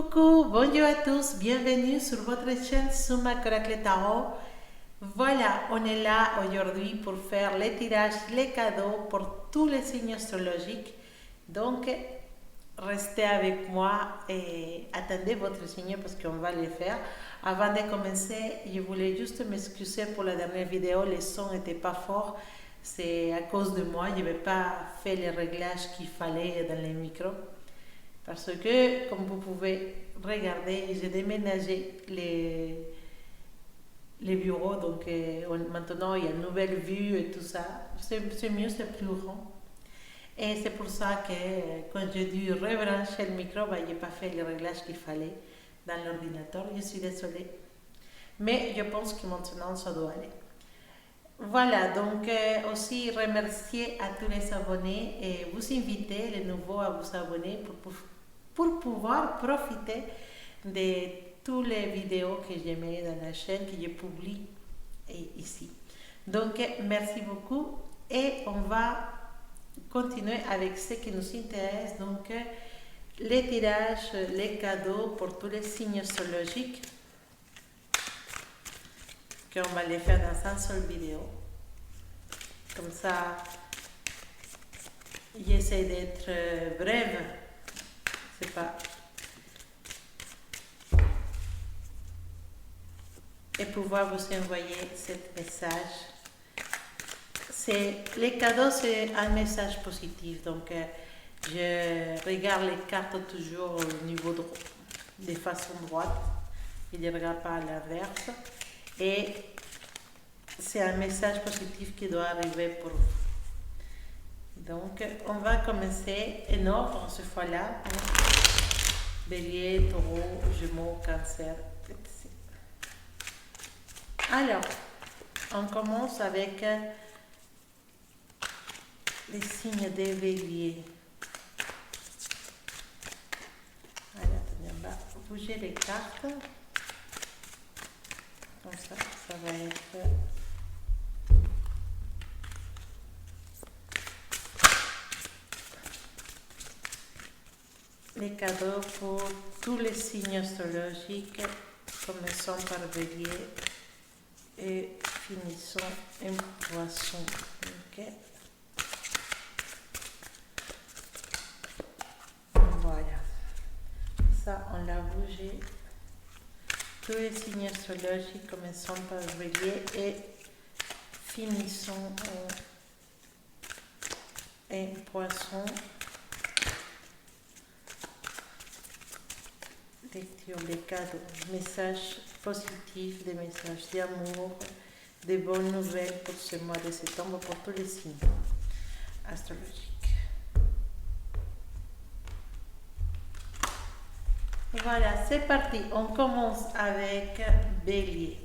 Coucou, bonjour à tous, bienvenue sur votre chaîne Suma Coracle Tarot. Voilà, on est là aujourd'hui pour faire les tirages, les cadeaux pour tous les signes astrologiques. Donc, restez avec moi et attendez votre signe parce qu'on va les faire. Avant de commencer, je voulais juste m'excuser pour la dernière vidéo, le son n'était pas fort. C'est à cause de moi, je n'avais pas fait les réglages qu'il fallait dans les micros. Parce que, comme vous pouvez regarder, j'ai déménagé les bureaux, donc maintenant il y a une nouvelle vue et tout ça. C'est mieux, c'est plus grand. Et c'est pour ça que quand j'ai dû rebrancher le micro, je n'ai pas fait les réglages qu'il fallait dans l'ordinateur. Je suis désolée. Mais je pense que maintenant ça doit aller. Voilà, donc aussi remercier à tous les abonnés et vous inviter les nouveaux à vous abonner pour pouvoir profiter de toutes les vidéos que je mets dans la chaîne, que je publie ici. Donc, merci beaucoup et on va continuer avec ce qui nous intéresse, donc les tirages, les cadeaux pour tous les signes astrologiques qu'on va les faire dans une seule vidéo. Comme ça, j'essaie d'être brève. C'est pas. Et pouvoir vous envoyer ce message. Les cadeaux, c'est un message positif. Donc, je regarde les cartes toujours au niveau de façon droite. Je ne les regarde pas à l'inverse. Et c'est un message positif qui doit arriver pour vous. Donc, on va commencer en ordre ce fois-là. Bélier, taureau, gémeaux, cancer, etc. Alors, on commence avec les signes des béliers. Alors, attendez, on va bouger les cartes. Comme ça va être... les cadeaux pour tous les signes astrologiques, commençons par bélier et finissons en poisson. Okay. Voilà. Ça, on l'a bougé. Tous les signes astrologiques, commençons par bélier et finissons en poisson. Lecture des cadeaux, messages positifs, des messages d'amour, des bonnes nouvelles pour ce mois de septembre pour tous les signes astrologiques. Voilà, c'est parti. On commence avec Bélier.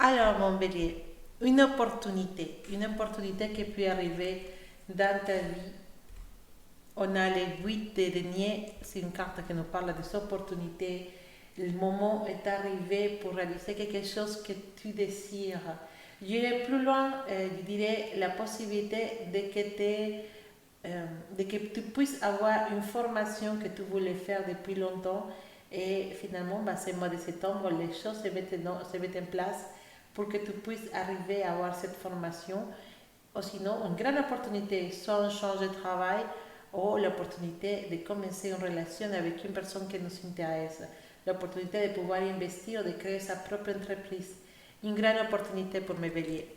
Alors, mon Bélier, une opportunité qui peut arriver dans ta vie. On a les 8 de denier, c'est une carte qui nous parle des opportunités. Le moment est arrivé pour réaliser quelque chose que tu désires. J'irai plus loin, je dirais la possibilité de que tu puisses avoir une formation que tu voulais faire depuis longtemps et finalement, ce mois de septembre, les choses se mettent en place pour que tu puisses arriver à avoir cette formation. Ou sinon, une grande opportunité, soit un change de travail, ou l'opportunité de commencer une relation avec une personne qui nous intéresse, l'opportunité de pouvoir investir, de créer sa propre entreprise. Une grande opportunité pour mes béliers.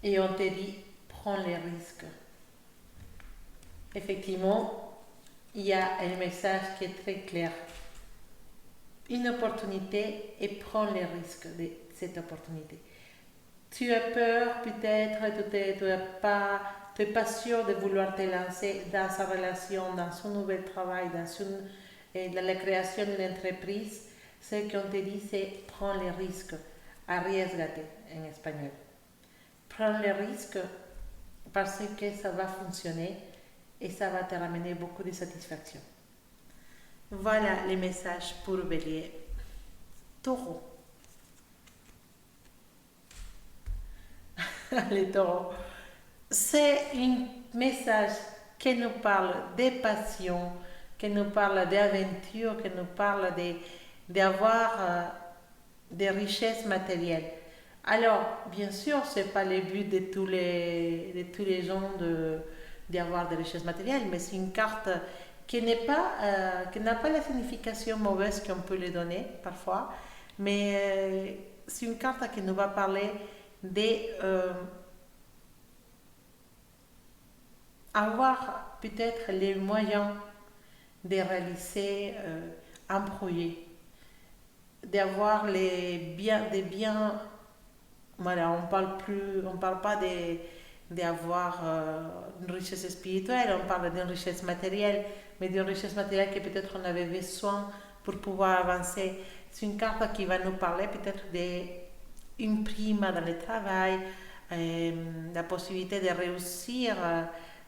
Et on te dit, prends les risques. Effectivement, il y a un message qui est très clair. Une opportunité et prends les risques de cette opportunité. Tu as peur peut-être, tu n'es pas sûr de vouloir te lancer dans sa relation, dans son nouvel travail, dans la création d'une entreprise. Ce qu'on te dit, c'est prends les risques, arriesgate en espagnol. Prends les risques parce que ça va fonctionner et ça va te ramener beaucoup de satisfaction. Voilà les messages pour Bélier. Taureau. Les taureaux. C'est un message qui nous parle des passions, qui nous parle d'aventures, qui nous parle d'avoir des richesses matérielles. Alors, bien sûr, ce n'est pas le but de tous les gens d'avoir des richesses matérielles, mais c'est une carte qui n'a pas la signification mauvaise qu'on peut lui donner parfois, mais c'est une carte qui nous va parler d'avoir peut-être les moyens de réaliser un projet, d'avoir des biens. Voilà, on parle pas d'avoir une richesse spirituelle, on parle d'une richesse matérielle, mais d'une richesse matérielle que peut-être on avait besoin pour pouvoir avancer. C'est une carte qui va nous parler peut-être d'une prime dans le travail, la possibilité de réussir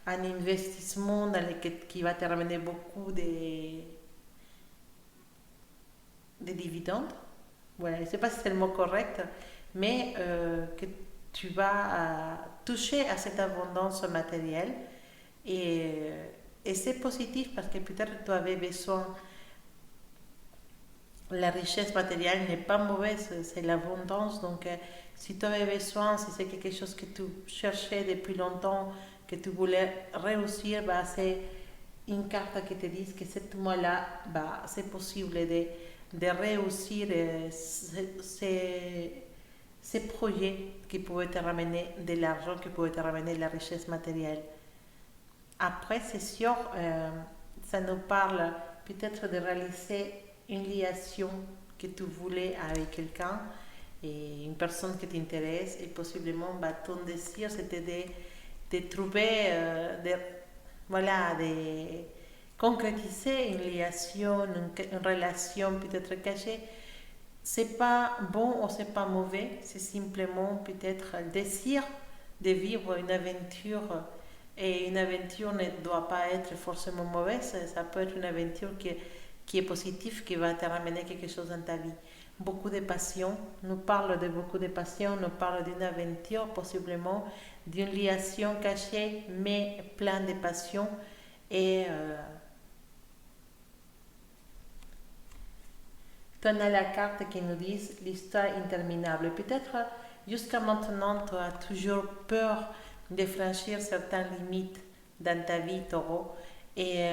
un investissement qui va te ramener beaucoup de dividendes. Voilà, je ne sais pas si c'est le mot correct, mais que tu vas toucher à cette abondance matérielle et, et c'est positif parce que peut-être tu avais besoin. La richesse matérielle n'est pas mauvaise, c'est l'abondance. Donc, si tu avais besoin, si c'est quelque chose que tu cherchais depuis longtemps, que tu voulais réussir, bah, c'est une carte qui te dit que ce mois-là, bah, c'est possible de réussir ces projets qui pouvaient te ramener de l'argent, qui pouvaient te ramener de la richesse matérielle. Après, c'est sûr, ça nous parle peut-être de réaliser une liaison que tu voulais avec quelqu'un et une personne qui t'intéresse et possiblement bah, ton désir c'était de trouver, voilà, de concrétiser une liaison, une relation peut-être cachée. C'est pas bon ou c'est pas mauvais, c'est simplement peut-être le désir de vivre une aventure. Et une aventure ne doit pas être forcément mauvaise, ça peut être une aventure qui est positive, qui va te ramener quelque chose dans ta vie. Beaucoup de passion, nous parle de beaucoup de passion, nous parle d'une aventure, possiblement d'une liaison cachée, mais pleine de passion. Et tu as la carte qui nous dit l'histoire interminable. Peut-être jusqu'à maintenant, tu as toujours peur de franchir certaines limites dans ta vie, taureau. Et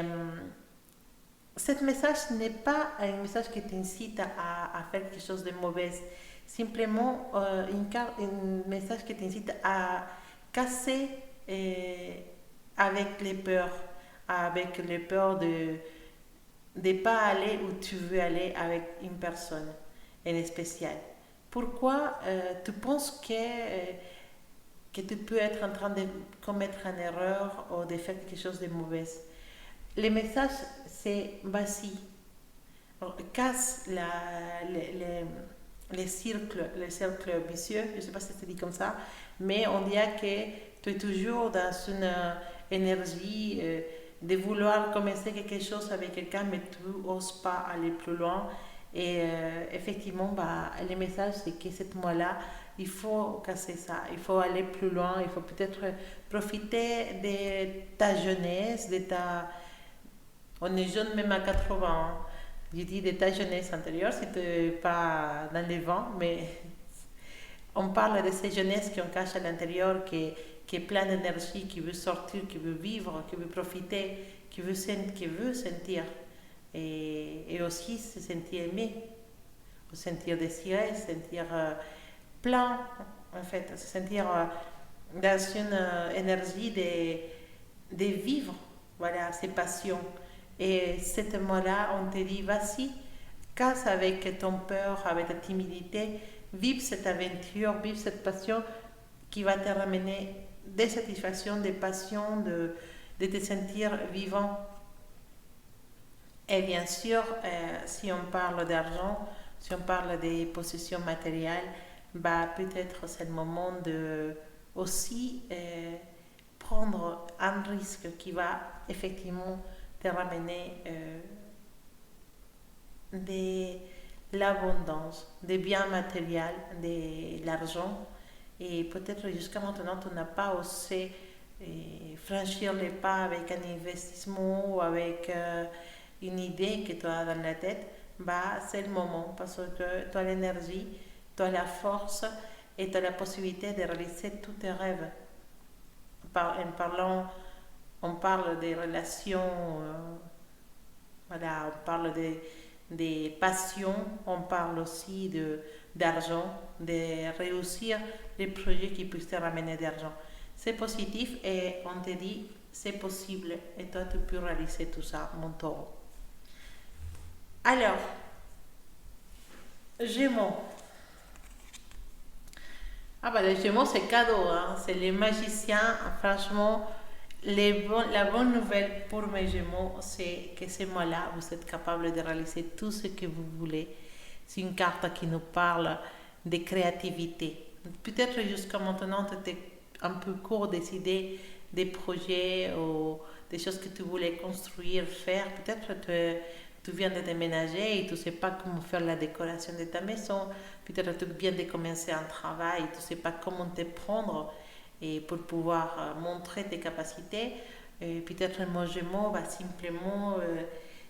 ce message n'est pas un message qui t'incite à faire quelque chose de mauvais. Simplement un message qui t'incite à casser avec avec les peurs de ne pas aller où tu veux aller avec une personne en spécial. Pourquoi tu penses que tu peux être en train de commettre une erreur ou de faire quelque chose de mauvais? Le message, c'est vas-y, casse les cercles vicieux, je ne sais pas si c'est dit comme ça, mais on dirait que tu es toujours dans une énergie de vouloir commencer quelque chose avec quelqu'un, mais tu n'oses pas aller plus loin. Et effectivement, bah, le message, c'est que ce mois-là, il faut casser ça, il faut aller plus loin, il faut peut-être profiter de ta jeunesse, on est jeune même à 80 ans. Je dis de ta jeunesse antérieure, si tu n'es pas dans les vents, mais on parle de cette jeunesse qu'on cache à l'intérieur, qui est pleine d'énergie, qui veut sortir, qui veut vivre, qui veut profiter, qui veut sentir. Et aussi se sentir aimé, se sentir désiré, se sentir plein, en fait, se sentir dans une énergie de vivre, voilà, ses passions. Et ce moment-là, on te dit, vas-y, casse avec ton peur, avec ta timidité, vive cette aventure, vive cette passion qui va te ramener des satisfactions, des passions, de te sentir vivant. Et bien sûr, si on parle d'argent, si on parle des possessions matérielles, bah, peut-être c'est le moment de aussi prendre un risque qui va effectivement te ramener de l'abondance, des biens matériels, de l'argent. Et peut-être jusqu'à maintenant, tu n'as pas osé franchir les pas avec un investissement ou avec une idée que tu as dans la tête, bah, c'est le moment parce que tu as l'énergie, tu as la force et tu as la possibilité de réaliser tous tes rêves. En parlant, on parle des relations, voilà, on parle des passions, on parle aussi d'argent, de réussir les projets qui puissent te ramener d'argent. C'est positif et on te dit c'est possible et toi tu peux réaliser tout ça, mon taureau. Alors, Gémeaux. Ah bah les Gémeaux c'est cadeau, hein? C'est les magiciens, franchement. La bonne nouvelle pour mes Gémeaux, c'est que ce mois-là, vous êtes capable de réaliser tout ce que vous voulez. C'est une carte qui nous parle de créativité. Peut-être jusqu'à maintenant, tu étais un peu court des idées, des projets ou des choses que tu voulais construire, faire. Peut-être que tu viens de déménager et tu ne sais pas comment faire la décoration de ta maison. Peut-être que tu viens de commencer un travail et tu ne sais pas comment te prendre et pour pouvoir montrer tes capacités. Peut-être mon Gémeaux va simplement,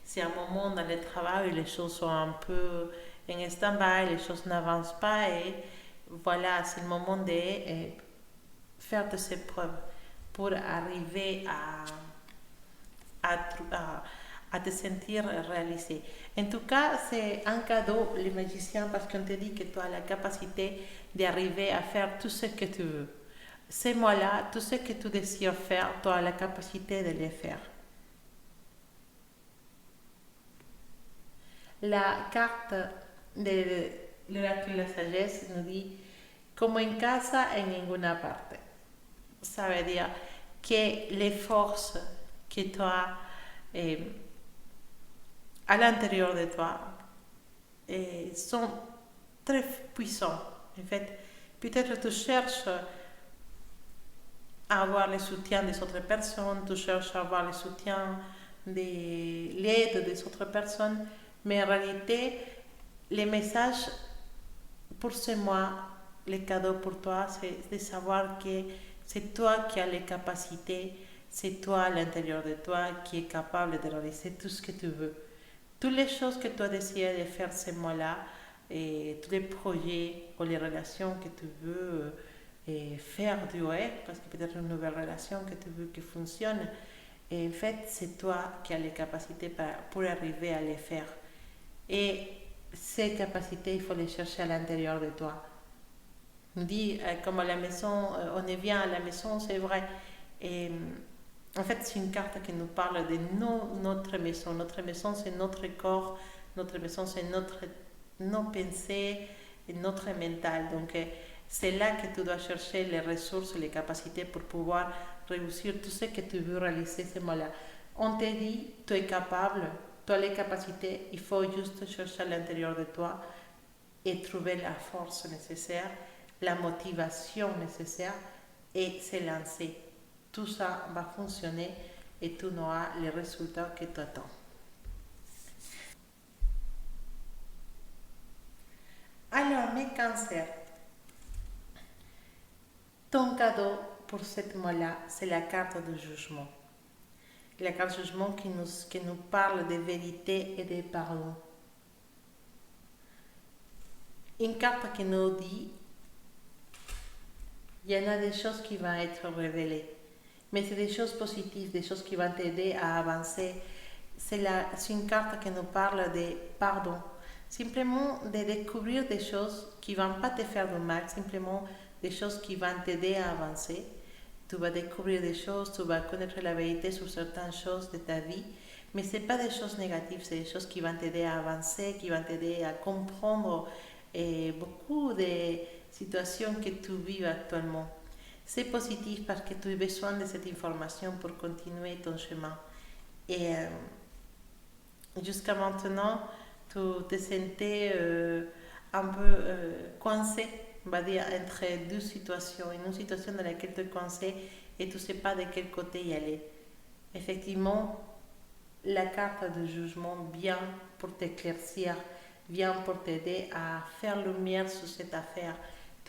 c'est un moment dans le travail où les choses sont un peu en stand-by, les choses n'avancent pas et voilà, c'est le moment de faire de ses preuves pour arriver à te sentir réalisé. En tout cas, c'est un cadeau, les magiciens, parce qu'on te dit que tu as la capacité d'arriver à faire tout ce que tu veux. Ces mois-là, tout ce que tu désires faire, tu as la capacité de le faire. La carte de l'oracle de la sagesse nous dit como en casa en ninguna parte. Ça veut dire que les forces que tu as à l'intérieur de toi sont très puissantes. En fait, peut-être tu cherches à avoir le soutien des autres personnes, tu cherches à avoir le soutien de l'aide des autres personnes, mais en réalité, les messages pour ce mois, les cadeaux pour toi, c'est de savoir que c'est toi qui as les capacités, c'est toi à l'intérieur de toi qui est capable de réaliser tout ce que tu veux. Toutes les choses que tu as décidé de faire ce mois-là, et tous les projets ou les relations que tu veux faire durer, parce que peut-être une nouvelle relation que tu veux qui fonctionne, et en fait, c'est toi qui as les capacités pour arriver à les faire. Et ces capacités, il faut les chercher à l'intérieur de toi. On dit, comme à la maison, on est bien à la maison, c'est vrai. Et en fait, c'est une carte qui nous parle de notre maison. Notre maison, c'est notre corps. Notre maison, c'est nos pensées et notre mental. Donc, c'est là que tu dois chercher les ressources, les capacités pour pouvoir réussir tout ce que tu veux réaliser ce mois-là. On te dit, tu es capable, tu as les capacités, il faut juste chercher à l'intérieur de toi et trouver la force nécessaire, la motivation nécessaire et se lancer. Tout ça va fonctionner et tu auras les résultats que tu attends. Alors, mes cancers, ton cadeau pour ce mois-là, c'est la carte de jugement. La carte de jugement qui nous parle de vérité et de pardon. Une carte qui nous dit, il y en a des choses qui vont être révélées. Mais c'est des choses positives, des choses qui vont t'aider à avancer. C'est une carte qui nous parle de pardon. Simplement de découvrir des choses qui ne vont pas te faire de mal, simplement des choses qui vont t'aider à avancer. Tu vas découvrir des choses, tu vas connaître la vérité sur certaines choses de ta vie, mais ce n'est pas des choses négatives, c'est des choses qui vont t'aider à avancer, qui vont t'aider à comprendre beaucoup de situations que tu vis actuellement. C'est positif parce que tu as besoin de cette information pour continuer ton chemin. Et jusqu'à maintenant, tu te sentais un peu coincé, on va dire, entre deux situations. Une situation dans laquelle tu es coincé et tu ne sais pas de quel côté y aller. Effectivement, la carte de jugement vient pour t'éclaircir, vient pour t'aider à faire lumière sur cette affaire.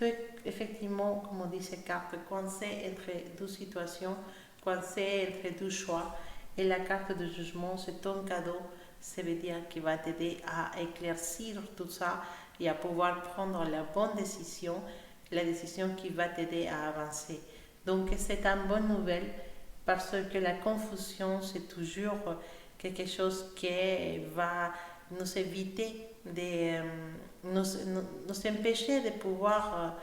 Tu es effectivement, comme on dit ces cartes, coincé entre deux situations, coincé entre deux choix. Et la carte de jugement, c'est ton cadeau. Ça veut dire qu'il va t'aider à éclaircir tout ça et à pouvoir prendre la bonne décision, la décision qui va t'aider à avancer. Donc c'est une bonne nouvelle parce que la confusion, c'est toujours quelque chose qui va nous éviter de nous empêcher de pouvoir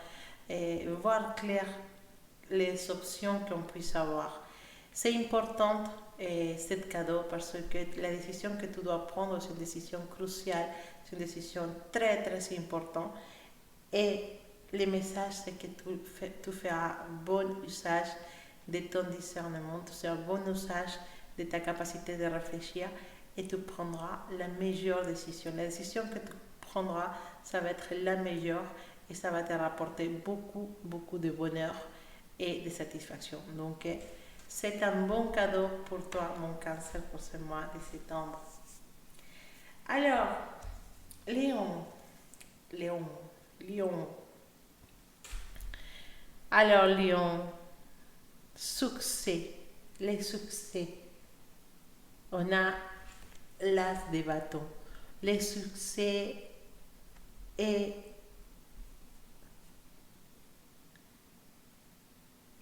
voir clair les options qu'on puisse avoir. C'est important ce cadeau parce que la décision que tu dois prendre, c'est une décision cruciale, c'est une décision très très importante. Et le message, c'est que tu feras bon usage de ton discernement, tu feras bon usage de ta capacité de réfléchir et tu prendras la meilleure décision. La décision que tu prendras, ça va être la meilleure et ça va te rapporter beaucoup, beaucoup de bonheur et de satisfaction. Donc, c'est un bon cadeau pour toi, mon cancer, pour ce mois de septembre. Alors, Lion. Alors, Lion, succès, les succès. On a l'as de bâton. Les succès et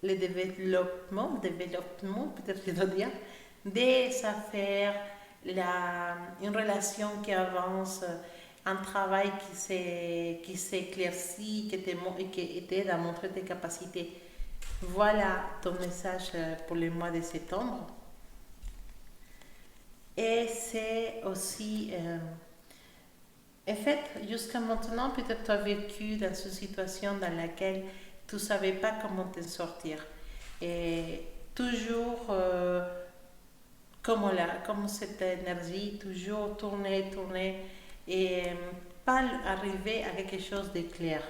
le développement peut-être je dois dire, des affaires, une relation qui avance, un travail qui s'éclaircit, qui t'aide à montrer tes capacités. Voilà ton message pour le mois de septembre. Et c'est aussi, en fait, jusqu'à maintenant, peut-être tu as vécu dans une situation dans laquelle tu ne savais pas comment t'en sortir. Et toujours, comme cette énergie, toujours tourner, et pas arriver à quelque chose de clair.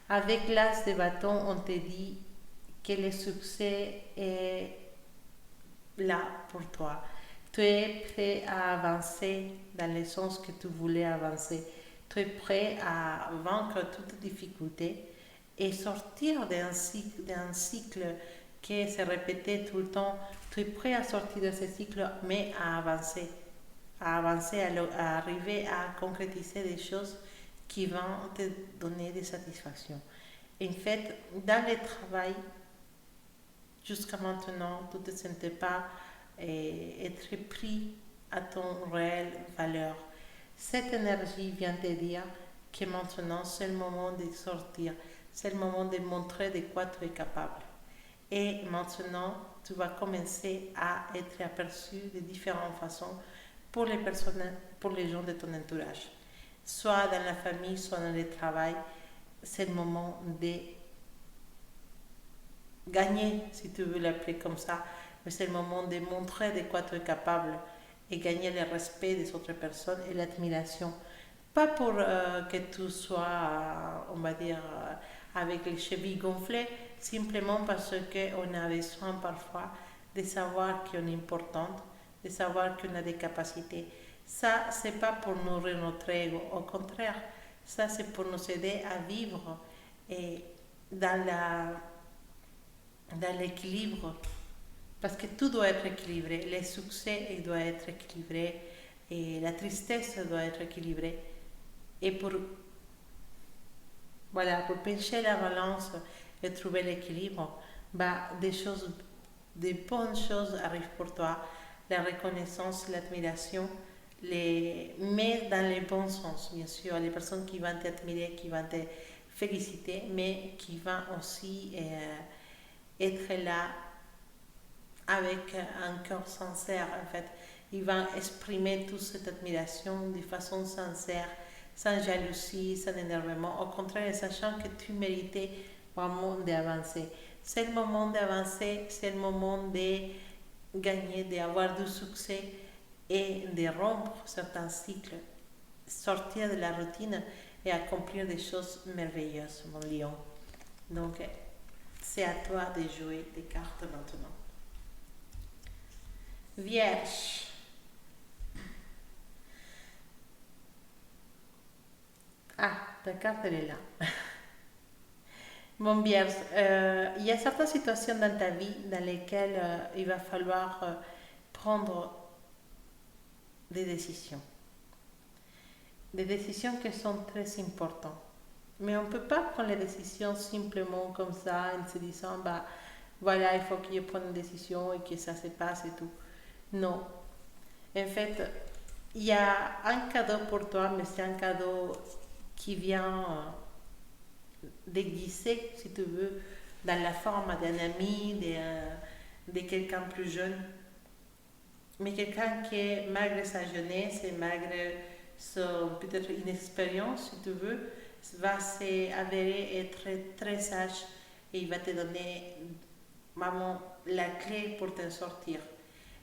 Avec l'as de bâton, on te dit que le succès est là pour toi. Tu es prêt à avancer dans le sens que tu voulais avancer. Tu es prêt à vaincre toutes les difficultés et sortir d'un cycle qui se répétait tout le temps. Tu es prêt à sortir de ce cycle, mais à avancer, à arriver à concrétiser des choses qui vont te donner des satisfactions. En fait, dans le travail, jusqu'à maintenant, tu ne te sentais pas être pris à ton réelle valeur. Cette énergie vient te dire que maintenant, c'est le moment de sortir, c'est le moment de montrer de quoi tu es capable. Et maintenant, tu vas commencer à être aperçu de différentes façons pour les personnes, pour les gens de ton entourage. Soit dans la famille, soit dans le travail, c'est le moment de gagner, si tu veux l'appeler comme ça, mais c'est le moment de montrer de quoi tu es capable et gagner le respect des autres personnes et l'admiration. Pas pour que tu sois, on va dire, avec les chevilles gonflées, simplement parce qu'on a besoin parfois de savoir qu'on est importante, de savoir qu'on a des capacités. Ça, c'est pas pour nourrir notre ego, au contraire, ça c'est pour nous aider à vivre et dans l'équilibre, parce que tout doit être équilibré, le succès doit être équilibré et la tristesse doit être équilibrée. Et pour pencher la balance et trouver l'équilibre, des bonnes choses arrivent pour toi, la reconnaissance, l'admiration, mais dans le bon sens, bien sûr, les personnes qui vont t'admirer, qui vont te féliciter, mais qui vont aussi être là avec un cœur sincère, en fait. Ils vont exprimer toute cette admiration de façon sincère, sans jalousie, sans énervement, au contraire, sachant que tu méritais vraiment d'avancer. C'est le moment d'avancer, c'est le moment de gagner, d'avoir du succès et de rompre certains cycles, sortir de la routine et accomplir des choses merveilleuses, mon lion. Donc, c'est à toi de jouer des cartes maintenant. Vierge. Ah, ta carte elle est là. Bon, bien, il y a certaines situations dans ta vie dans lesquelles il va falloir prendre des décisions. Des décisions qui sont très importantes. Mais on ne peut pas prendre les décisions simplement comme ça, en se disant, bah, voilà, il faut que je prenne une décision et que ça se passe et tout. Non. En fait, il y a un cadeau pour toi, mais c'est un cadeau qui vient déguisé, si tu veux, dans la forme d'un ami, de quelqu'un plus jeune. Mais quelqu'un qui, malgré sa jeunesse et malgré peut-être une expérience, si tu veux, va s'avérer être très sage et il va te donner vraiment la clé pour t'en sortir.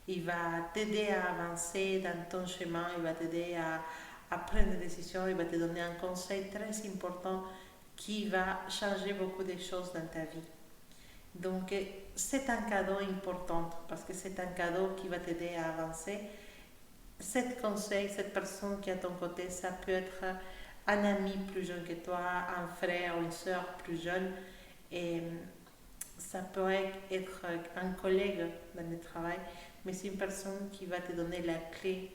Il va t'aider à avancer dans ton chemin, il va t'aider à prendre des décisions, il va te donner un conseil très important qui va changer beaucoup de choses dans ta vie. Donc, c'est un cadeau important parce que c'est un cadeau qui va t'aider à avancer. Cet conseil, cette personne qui est à ton côté, ça peut être un ami plus jeune que toi, un frère ou une soeur plus jeune, et ça pourrait être un collègue dans le travail, mais c'est une personne qui va te donner la clé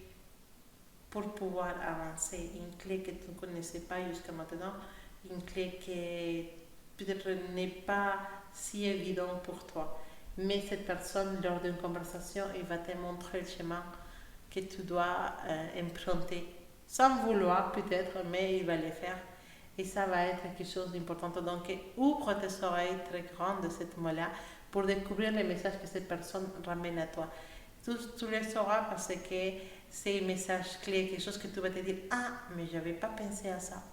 pour pouvoir avancer, une clé que tu ne connaissais pas jusqu'à maintenant, une clé qui peut-être n'est pas si évidente pour toi. Mais cette personne, lors d'une conversation, il va te montrer le chemin que tu dois emprunter, sans vouloir peut-être, mais il va le faire. Et ça va être quelque chose d'important. Donc, ouvre tes oreilles très grandes de cette mot-là pour découvrir les messages que cette personne ramène à toi. Tu le sauras parce que c'est un message clé, quelque chose que tu vas te dire, ah, mais je n'avais pas pensé à ça.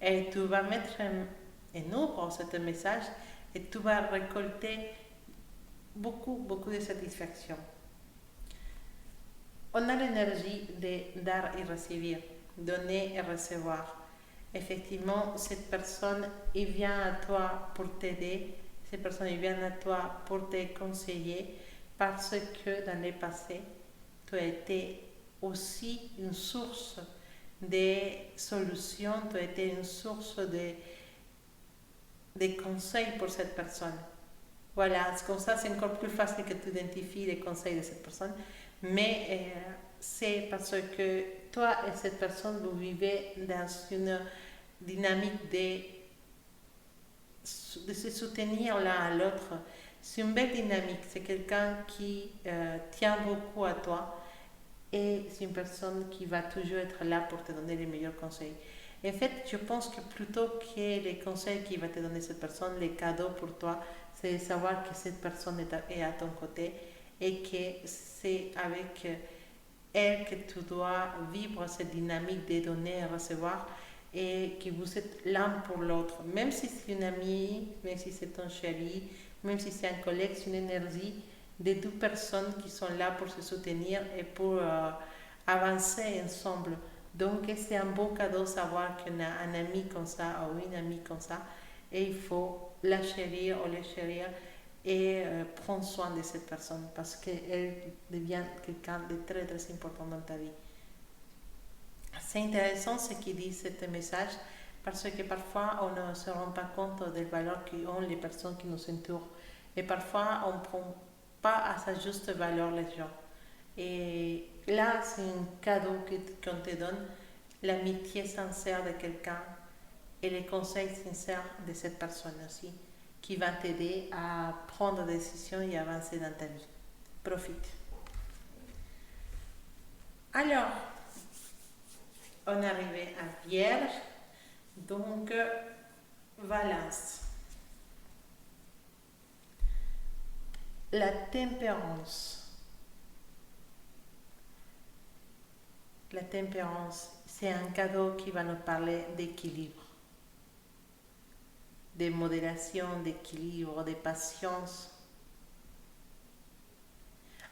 Et tu vas mettre en œuvre ce message et tu vas récolter beaucoup de satisfaction. On a l'énergie de dar et recevoir, donner et recevoir. Effectivement, cette personne, il vient à toi pour t'aider, cette personne, il vient à toi pour te conseiller, parce que dans le passé, tu as été aussi une source de solutions, tu as été une source de conseils pour cette personne. Voilà, comme ça, c'est encore plus facile que tu identifies les conseils de cette personne, mais c'est parce que toi et cette personne, vous vivez dans une dynamique de se soutenir l'un à l'autre. C'est une belle dynamique, c'est quelqu'un qui tient beaucoup à toi et c'est une personne qui va toujours être là pour te donner les meilleurs conseils. En fait, je pense que plutôt que les conseils qu'il va te donner cette personne, les cadeaux pour toi, c'est de savoir que cette personne est à ton côté et que c'est avec elle que tu dois vivre cette dynamique de donner et recevoir et que vous êtes l'un pour l'autre. Même si c'est une amie, même si c'est ton chéri, même si c'est un collègue, c'est une énergie de deux personnes qui sont là pour se soutenir et pour avancer ensemble. Donc c'est un beau cadeau savoir qu'on a un ami comme ça ou une amie comme ça et il faut la chérir ou le chérir et prendre soin de cette personne parce qu'elle devient quelqu'un de très important dans ta vie. C'est intéressant ce qu'il dit ce message parce que parfois on ne se rend pas compte des valeurs qu'ont les personnes qui nous entourent et parfois on ne prend pas à sa juste valeur les gens. Et là, c'est un cadeau qu'on te donne, l'amitié sincère de quelqu'un et les conseils sincères de cette personne aussi, qui va t'aider à prendre des décisions et avancer dans ta vie. Profite. Alors, on est arrivé à Vierge, donc Valence. La tempérance. La tempérance, c'est un cadeau qui va nous parler d'équilibre, de modération, d'équilibre, de patience.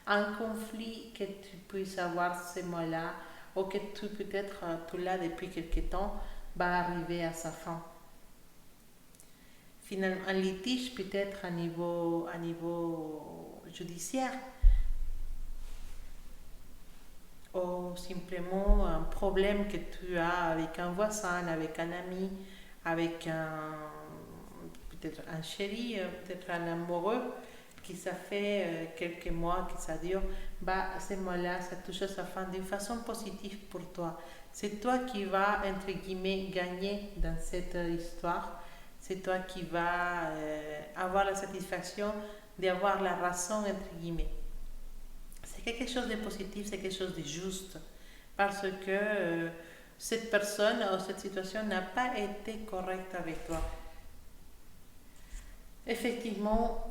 Un conflit que tu puisses avoir ce mois-là, ou que tu peut-être tu l'as depuis quelque temps, va arriver à sa fin. Finalement, un litige peut-être à niveau judiciaire, ou simplement un problème que tu as avec un voisin, avec un ami, avec peut-être un chéri, peut-être un amoureux, qui ça fait quelques mois que ça dure, bah, à ce moment-là, ça touche à sa fin d'une façon positive pour toi. C'est toi qui vas, entre guillemets, gagner dans cette histoire. C'est toi qui vas avoir la satisfaction d'avoir la raison, entre guillemets. C'est quelque chose de positif, c'est quelque chose de juste. Parce que cette personne ou cette situation n'a pas été correcte avec toi. Effectivement,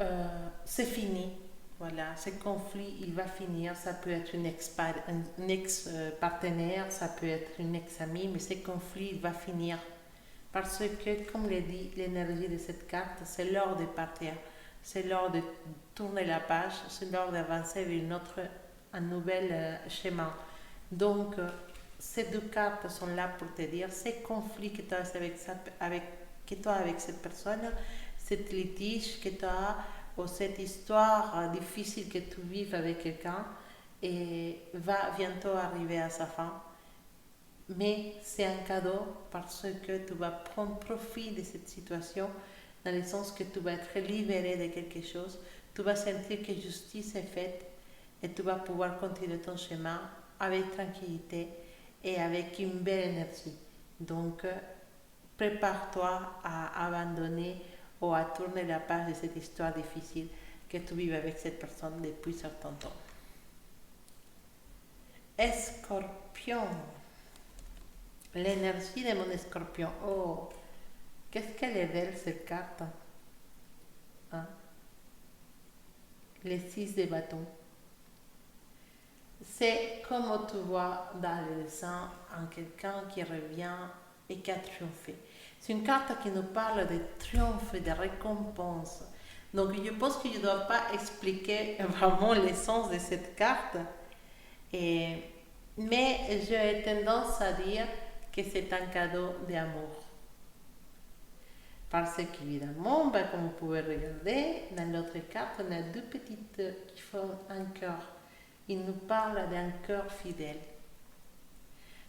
c'est fini. Voilà, ce conflit, il va finir. Ça peut être un ex-partenaire, ça peut être une ex-amie, mais ce conflit, il va finir. Parce que, comme l'a dit, l'énergie de cette carte, c'est l'heure de partir. C'est l'heure de tourner la page, c'est l'heure d'avancer vers un nouvel schéma. Donc, ces deux cartes sont là pour te dire ces conflits que tu as avec cette personne, cette litige que tu as ou cette histoire difficile que tu vives avec quelqu'un et va bientôt arriver à sa fin. Mais c'est un cadeau parce que tu vas prendre profit de cette situation dans le sens que tu vas être libéré de quelque chose, tu vas sentir que justice est faite et tu vas pouvoir continuer ton chemin avec tranquillité et avec une belle énergie. Donc, prépare-toi à abandonner ou à tourner la page de cette histoire difficile que tu vives avec cette personne depuis certain temps. Escorpion. L'énergie de mon escorpion. Oh, qu'est-ce qu'elle est belle cette carte. Hein? Les 6 de bâtons. C'est comme tu vois dans le dessin en quelqu'un qui revient et qui a triomphé. C'est une carte qui nous parle de triomphe et de récompense. Donc je pense que je ne dois pas expliquer vraiment l'essence de cette carte. Mais j'ai tendance à dire que c'est un cadeau d'amour. Parce qu'évidemment, comme vous pouvez regarder, dans l'autre carte, on a deux petites qui font un cœur. Il nous parle d'un cœur fidèle.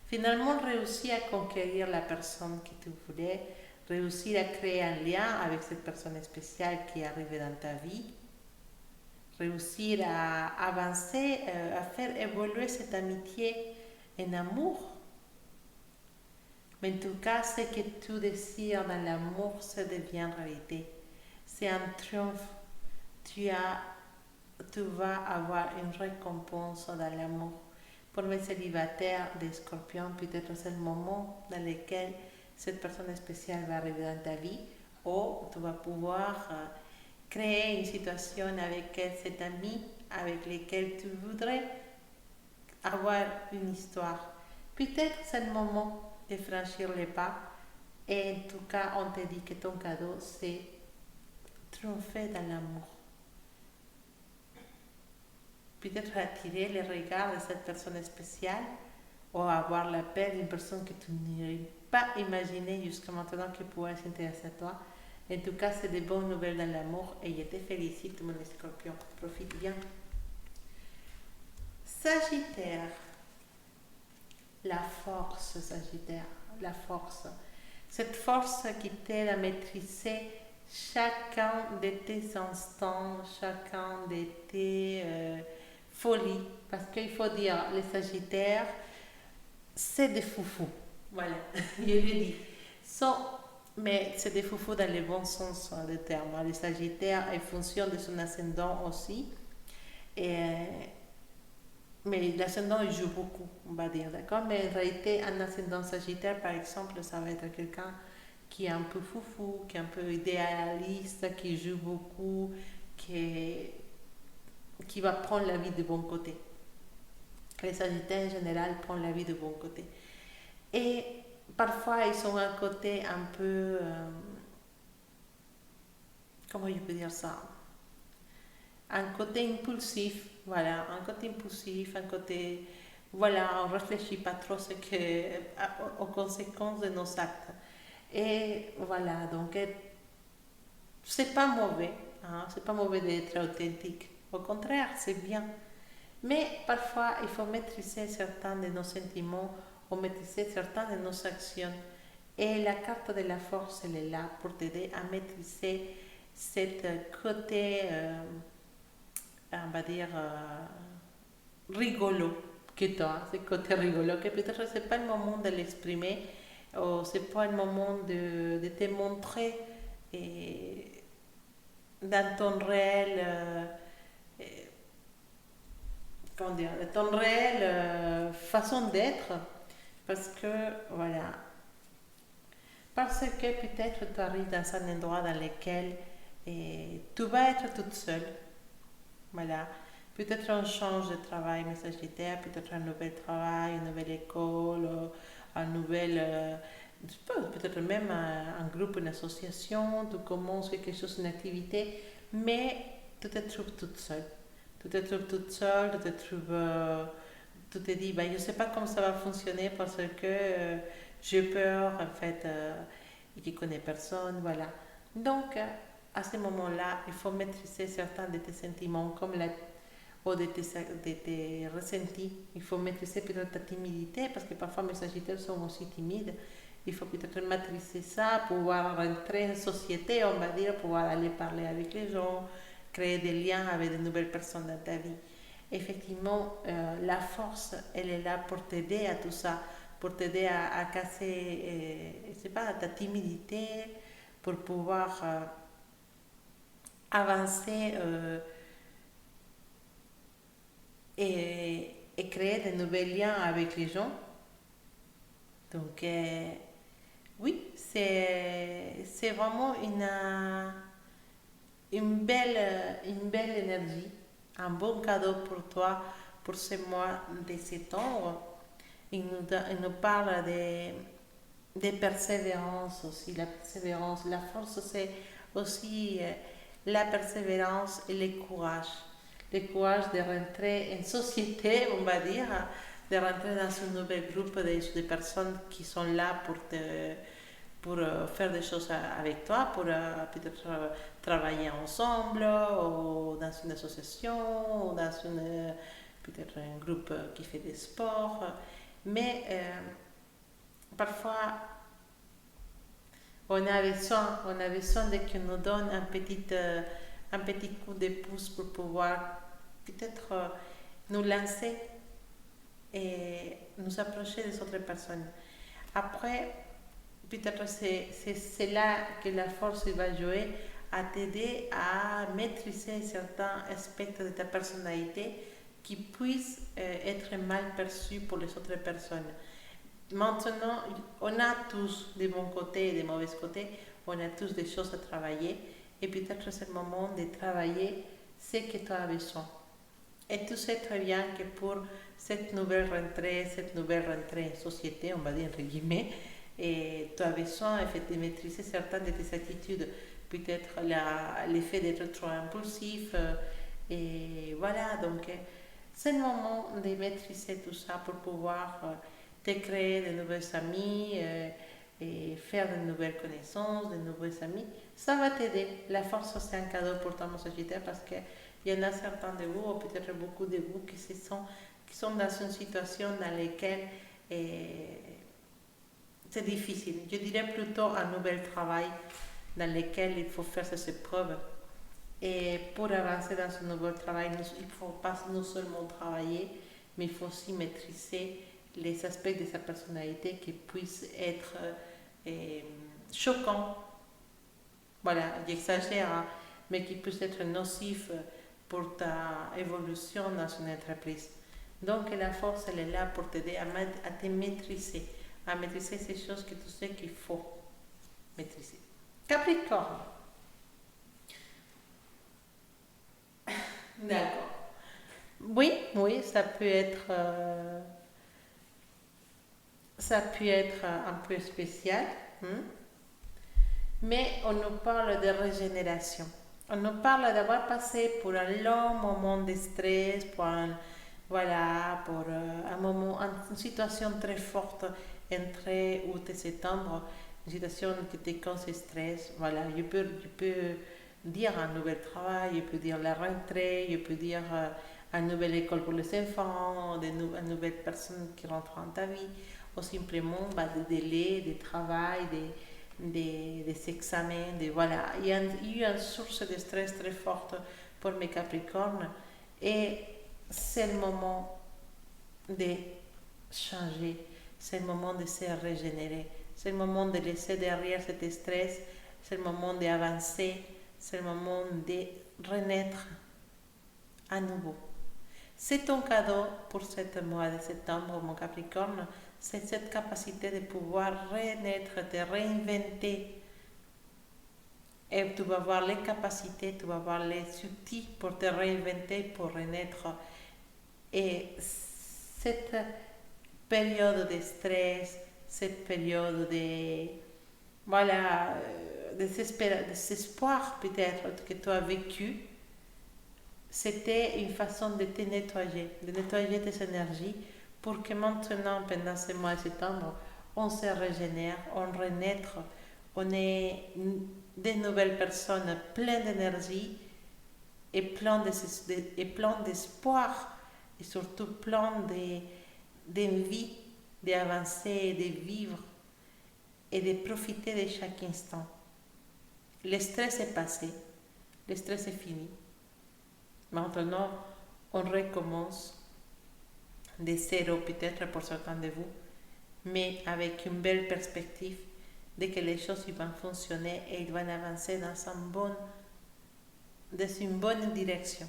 Finalement, réussir à conquérir la personne que tu voulais, réussir à créer un lien avec cette personne spéciale qui est arrivée dans ta vie, réussir à avancer, à faire évoluer cette amitié en amour. Mais en tout cas, ce que tu désires dans l'amour, ça devient réalité. C'est un triomphe. Tu vas avoir une récompense dans l'amour. Pour mes célibataires des scorpions, peut-être c'est le moment dans lequel cette personne spéciale va arriver dans ta vie, ou tu vas pouvoir créer une situation avec cet ami avec lequel tu voudrais avoir une histoire. Peut-être c'est le moment de franchir les pas, et en tout cas, on te dit que ton cadeau, c'est triompher dans l'amour. Peut-être attirer les regards de cette personne spéciale ou avoir la paix d'une personne que tu n'aurais pas imaginé jusqu'à maintenant qui pourrait s'intéresser à toi. En tout cas, c'est des bonnes nouvelles dans l'amour et je te félicite, mon scorpion. Profite bien. Sagittaire. La force, Sagittaire. La force. Cette force qui t'aide à maîtriser chacun de tes instants, chacun de tes folies. Parce qu'il faut dire, les Sagittaires, c'est des foufous. Voilà, je le dis. Mais c'est des foufous dans le bon sens du terme. Les Sagittaires, en fonction de son ascendant aussi. Mais l'ascendant, il joue beaucoup, on va dire, d'accord? Mais en réalité, un ascendant Sagittaire, par exemple, ça va être quelqu'un qui est un peu foufou, qui est un peu idéaliste, qui joue beaucoup, qui va prendre la vie de bon côté. Les Sagittaires, en général, prennent la vie de bon côté. Et parfois, ils ont un côté un peu... comment je peux dire ça? Un côté impulsif, voilà, un côté impulsif, un côté... Voilà, on ne réfléchit pas trop aux conséquences de nos actes. Et voilà, donc c'est pas mauvais, hein, c'est pas mauvais d'être authentique. Au contraire, c'est bien. Mais parfois, il faut maîtriser certains de nos sentiments ou maîtriser certaines de nos actions. Et la carte de la force, elle est là pour t'aider à maîtriser cette côté, on va dire, rigolo que tu as, ce côté rigolo, que peut-être c'est pas le moment de l'exprimer, ou c'est pas le moment de te montrer et dans ton réel, comment dire, ton réel façon d'être, parce que voilà, parce que peut-être tu arrives dans un endroit dans lequel tu vas être toute seule, voilà. Peut-être on change de travail messagitaire, peut-être un nouvel travail, une nouvelle école, un nouvel, peut-être même un groupe, une association, tu commences quelque chose, une activité, mais tu te trouves toute seule. Tu te trouves toute seule, tu te trouves, tu te dis, bah, je ne sais pas comment ça va fonctionner parce que j'ai peur, en fait, et je ne connais personne, voilà. Donc, à ce moment-là, il faut maîtriser certains de tes sentiments, comme la ou de tes ressentis. Il faut maîtriser peut-être ta timidité, parce que parfois mes sagittaires sont aussi timides. Il faut peut-être maîtriser ça, pouvoir rentrer en société, on va dire, pouvoir aller parler avec les gens, créer des liens avec de nouvelles personnes dans ta vie. Effectivement, la force, elle est là pour t'aider à tout ça, pour t'aider à casser, je sais pas, ta timidité, pour pouvoir avancer et créer de nouveaux liens avec les gens. Donc, oui, c'est vraiment une belle énergie, un bon cadeau pour toi pour ce mois de septembre. Il nous parle de persévérance aussi, la persévérance, la force, c'est aussi la persévérance et le courage. Le courage de rentrer en société, on va dire, de rentrer dans un nouvel groupe de personnes qui sont là pour faire des choses avec toi, pour peut-être travailler ensemble, ou dans une association, ou dans peut-être un groupe qui fait des sports. Mais parfois, on a besoin de qu'on nous donne un petit coup de pouce pour pouvoir peut-être nous lancer et nous approcher des autres personnes. Après, peut-être c'est là que la force va jouer à t'aider à maîtriser certains aspects de ta personnalité qui puissent être mal perçus pour les autres personnes. Maintenant, on a tous des bons côtés et des mauvais côtés, on a tous des choses à travailler et peut-être c'est le moment de travailler ce que tu as besoin. Et tu sais très bien que pour cette nouvelle rentrée en société, on va dire entre guillemets, et tu as besoin en fait, de maîtriser certaines de tes attitudes, peut-être l'effet d'être trop impulsif, et voilà, donc c'est le moment de maîtriser tout ça pour pouvoir te créer de nouveaux amis et faire de nouvelles connaissances, de nouveaux amis. Ça va t'aider. La force, c'est un cadeau pour toi, mon Sagittaire, parce qu'il y en a certains de vous, ou peut-être beaucoup de vous, qui sont dans une situation dans laquelle c'est difficile. Je dirais plutôt un nouvel travail dans lequel il faut faire ses épreuves. Et pour avancer dans ce nouveau travail, il ne faut pas non seulement travailler, mais il faut aussi maîtriser les aspects de sa personnalité qui puissent être choquants. Voilà, j'exagère, hein, mais qui puissent être nocifs pour ta évolution dans une entreprise. Donc la force, elle est là pour t'aider à te maîtriser, à maîtriser ces choses que tu sais qu'il faut maîtriser. Capricorne. D'accord. Oui, oui, ça peut être un peu spécial, hein, mais on nous parle de régénération. On nous parle d'avoir passé pour un long moment de stress, voilà, pour un moment, une situation très forte entre août et septembre, une situation qui te cause stress. Voilà, je peux dire un nouvel travail, je peux dire la rentrée, je peux dire une nouvelle école pour les enfants, une nouvelle personne qui rentre dans ta vie, ou simplement des délais, des travail, des examens, voilà. Il y a eu une source de stress très forte pour mes Capricornes et c'est le moment de changer, c'est le moment de se régénérer, c'est le moment de laisser derrière cet stress, c'est le moment d'avancer, c'est le moment de renaître à nouveau. C'est ton cadeau pour ce mois de septembre, mon Capricorne, c'est cette capacité de pouvoir renaître, de réinventer. Et tu vas avoir les capacités, tu vas avoir les outils pour te réinventer, pour renaître. Et cette période de stress, cette période de, voilà, désespoir peut-être que tu as vécu, c'était une façon de te nettoyer, de nettoyer tes énergies pour que maintenant, pendant ce mois de septembre, on se régénère, on renaître, on est des nouvelles personnes pleines d'énergie et plein d'espoir et surtout plein d'envie d'avancer, de vivre et de profiter de chaque instant. Le stress est passé, le stress est fini. Maintenant, on recommence de zéro peut-être pour certains de vous, mais avec une belle perspective de que les choses vont fonctionner et ils vont avancer dans une bonne direction.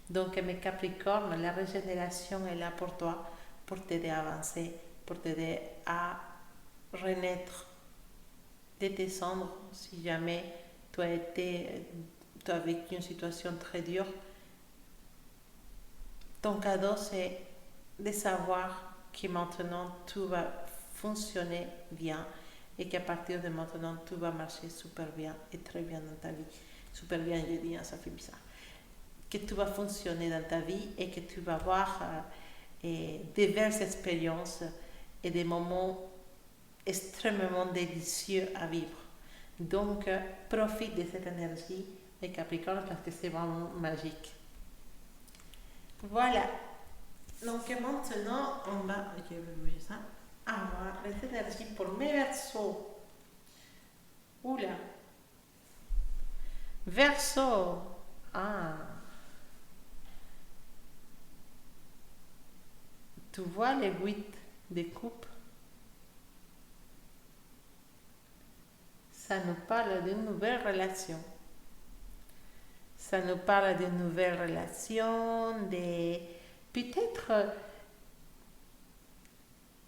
Donc mes Capricornes, la régénération est là pour toi, pour t'aider à avancer, pour t'aider à renaître de tes cendres si jamais tu as vécu une situation très dure. Ton cadeau, c'est de savoir que maintenant tout va fonctionner bien et qu'à partir de maintenant tout va marcher super bien et très bien dans ta vie. Super bien, je dis, ça fait bizarre. Que tout va fonctionner dans ta vie et que tu vas avoir diverses expériences et des moments extrêmement délicieux à vivre. Donc, profite de cette énergie, les Capricornes, parce que c'est vraiment magique. Voilà. Donc, maintenant, on va, je vais bouger ça, avoir les énergies pour mes Verseaux. Oula. Verseau. Ah. Tu vois les 8 de coupe. Ça nous parle d'une nouvelle relation. Ça nous parle d'une nouvelle relation, de peut-être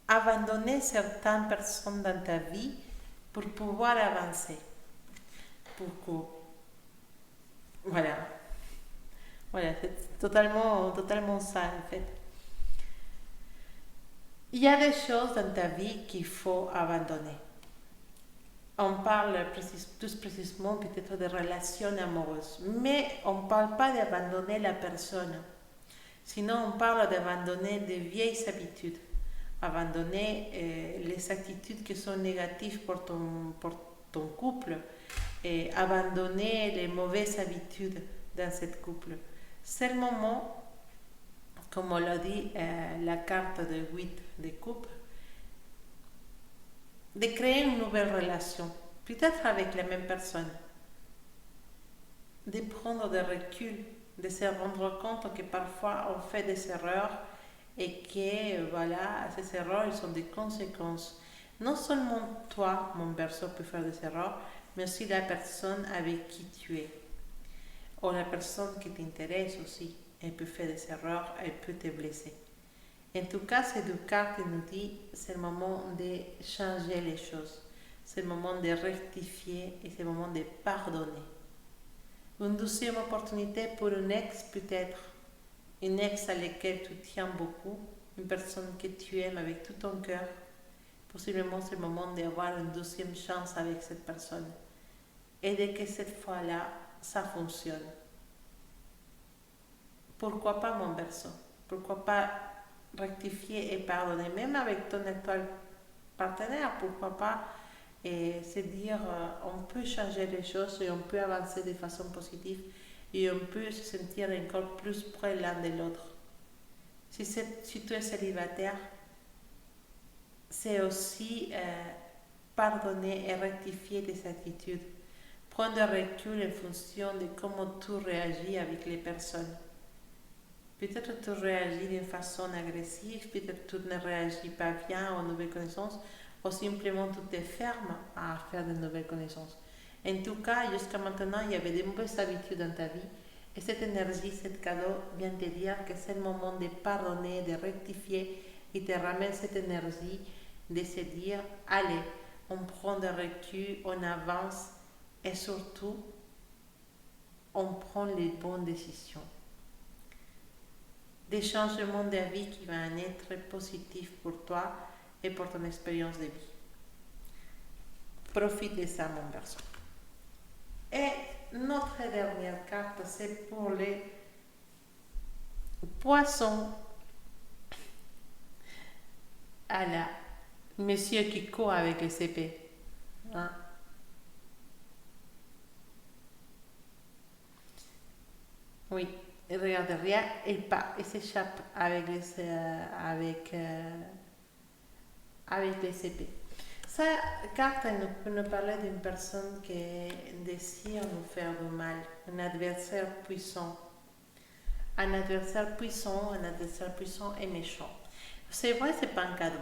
abandonner certaines personnes dans ta vie pour pouvoir avancer. Pour que, voilà. Voilà, c'est totalement ça en fait. Il y a des choses dans ta vie qu'il faut abandonner. On parle plus précisément peut-être de relations amoureuses, mais on ne parle pas d'abandonner la personne. Sinon, on parle d'abandonner des vieilles habitudes, abandonner les attitudes qui sont négatives pour ton couple, et abandonner les mauvaises habitudes dans ce couple. C'est le moment, comme on l'a dit, la carte de 8 de coupe, de créer une nouvelle relation, peut-être avec la même personne, de prendre des recul, de se rendre compte que parfois on fait des erreurs et que voilà, ces erreurs ils ont des conséquences. Non seulement toi, mon Verseau, peut faire des erreurs, mais aussi la personne avec qui tu es, ou la personne qui t'intéresse aussi. Elle peut faire des erreurs, elle peut te blesser. En tout cas, ces deux cartes nous disent c'est le moment de changer les choses. C'est le moment de rectifier et c'est le moment de pardonner. Une deuxième opportunité pour une ex peut-être. Une ex à laquelle tu tiens beaucoup. Une personne que tu aimes avec tout ton cœur. Possiblement c'est le moment d'avoir une deuxième chance avec cette personne. Et de que cette fois-là, ça fonctionne. Pourquoi pas mon Verseau? Pourquoi pas rectifier et pardonner, même avec ton actuel partenaire, pourquoi pas, et se dire on peut changer les choses et on peut avancer de façon positive et on peut se sentir encore plus près l'un de l'autre. Si tu es célibataire, c'est aussi pardonner et rectifier tes attitudes. Prendre du recul en fonction de comment tu réagis avec les personnes. Peut-être tu réagis d'une façon agressive, peut-être tu ne réagis pas bien aux nouvelles connaissances, ou simplement tu te fermes à faire de nouvelles connaissances. En tout cas, jusqu'à maintenant, il y avait des mauvaises habitudes dans ta vie, et cette énergie, cet cadeau vient te dire que c'est le moment de pardonner, de rectifier, et te ramène cette énergie de se dire, allez, on prend de recul, on avance, et surtout, on prend les bonnes décisions. Des changements de vie qui vont être positifs pour toi et pour ton expérience de vie. Profite de ça, mon garçon. Et notre dernière carte, c'est pour les poissons. Ah là, monsieur qui court avec les épées. Hein? Oui, il regarde rien, il s'échappe avec les épées. Sa carte peut nous parler d'une personne qui désire nous faire du mal, un adversaire puissant. Un adversaire puissant et méchant. C'est vrai, c'est pas un cadeau.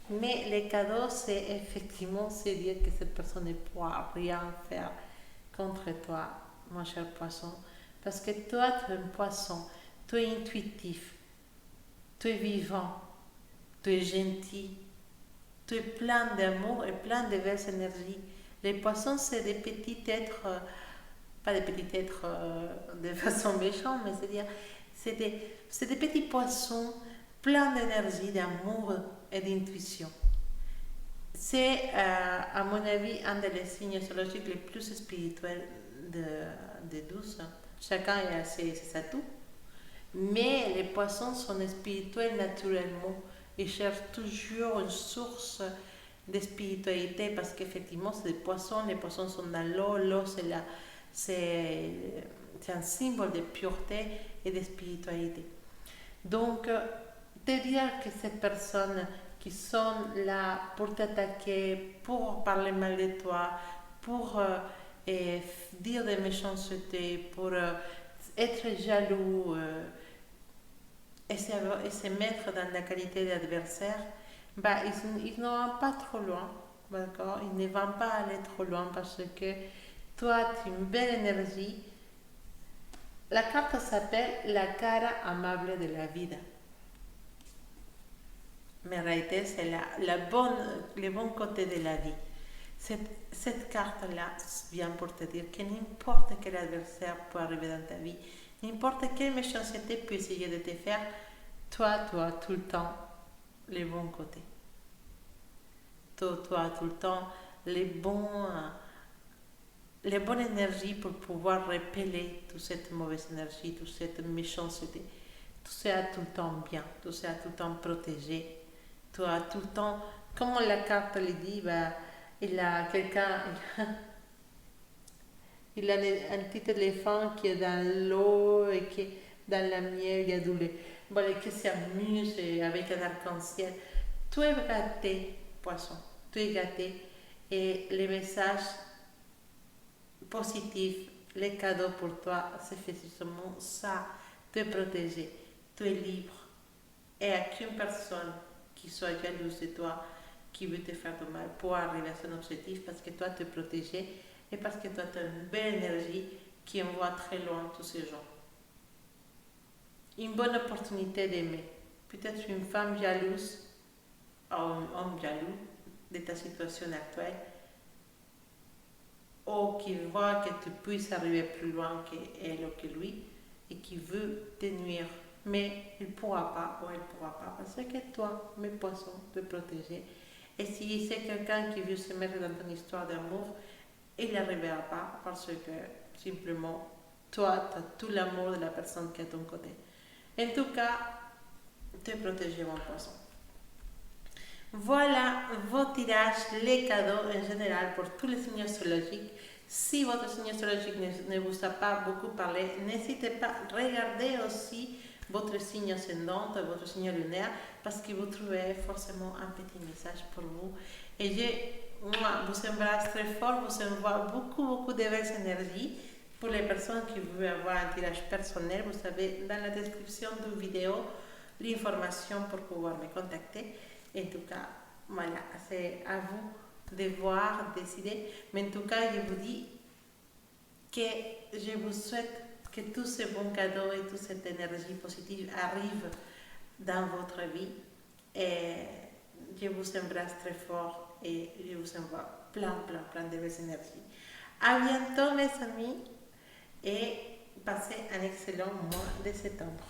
Mais le cadeau, c'est effectivement c'est dire que cette personne ne pourra rien faire contre toi, mon cher poisson. Parce que toi, tu es un poisson, tu es intuitif, tu es vivant, tu es gentil, tu es plein d'amour et plein de belles énergies. Les poissons, c'est des petits êtres, pas des petits êtres de façon méchante, mais c'est-à-dire, c'est des petits poissons pleins d'énergie, d'amour et d'intuition. C'est, à mon avis, un des signes astrologiques les plus spirituels de 12. Chacun a ses atouts. Mais les poissons sont spirituels naturellement. Ils cherchent toujours une source de spiritualité parce qu'effectivement, c'est des poissons. Les poissons sont dans l'eau. L'eau, c'est un symbole de pureté et de spiritualité. Donc, te dire que ces personnes qui sont là pour t'attaquer, pour parler mal de toi, pour dire des méchancetés, pour être jaloux et se mettre dans la qualité d'adversaire, bah, ils ne vont pas trop loin, d'accord? Ils ne vont pas aller trop loin parce que toi, tu as une belle énergie. La carte s'appelle la cara amable de la vida. Mais en réalité, c'est le bon côté de la vie. Cette carte-là vient pour te dire que n'importe quel adversaire peut arriver dans ta vie, n'importe quelle méchanceté peut essayer de te faire, toi, tu as tout le temps les bons côtés. Toi, tout le temps les bonnes énergies pour pouvoir repeller toute cette mauvaise énergie, toute cette méchanceté. Tout ça tout le temps bien, tout ça tout le temps protégé. Toi, tout le temps, comme la carte le dit, bah, il a quelqu'un, il a un petit éléphant qui est dans l'eau et qui est dans la miel, il y a du lait. Voilà, qui s'amuse avec un arc-en-ciel. Tu es gâté, poisson, tu es gâté. Et les messages positifs, les cadeaux pour toi, c'est justement ça, tu es protégé, tu es libre. Et aucune personne qui soit jalouse de toi, qui veut te faire du mal pour arriver à son objectif parce que toi tu es protégé et parce que toi tu as une belle énergie qui envoie très loin tous ces gens. Une bonne opportunité d'aimer. Peut-être une femme jalouse ou un homme jaloux de ta situation actuelle ou qui voit que tu puisses arriver plus loin qu'elle ou que lui et qui veut te nuire. Mais il ne pourra pas ou elle ne pourra pas parce que toi, mes poissons, te protéger. Et si c'est quelqu'un qui veut se mettre dans ton histoire d'amour, il n'arrivera pas parce que simplement toi, tu as tout l'amour de la personne qui est à ton côté. En tout cas, te protéger mon poisson. Voilà vos tirages, les cadeaux en général pour tous les signes astrologiques. Si votre signe astrologique ne vous a pas beaucoup parlé, n'hésitez pas à regarder aussi votre signe ascendant, votre signe lunaire, parce que vous trouvez forcément un petit message pour vous. Et moi, vous embrasse très fort, vous envoie beaucoup de belles énergies. Pour les personnes qui veulent avoir un tirage personnel, vous savez dans la description de la vidéo l'information pour pouvoir me contacter. En tout cas, voilà, c'est à vous de voir, décider. Mais en tout cas, je vous dis que je vous souhaite que tous ces bons cadeaux et toute cette énergie positive arrivent dans votre vie. Et je vous embrasse très fort et je vous envoie plein de belles énergies. À bientôt mes amis et passez un excellent mois de septembre.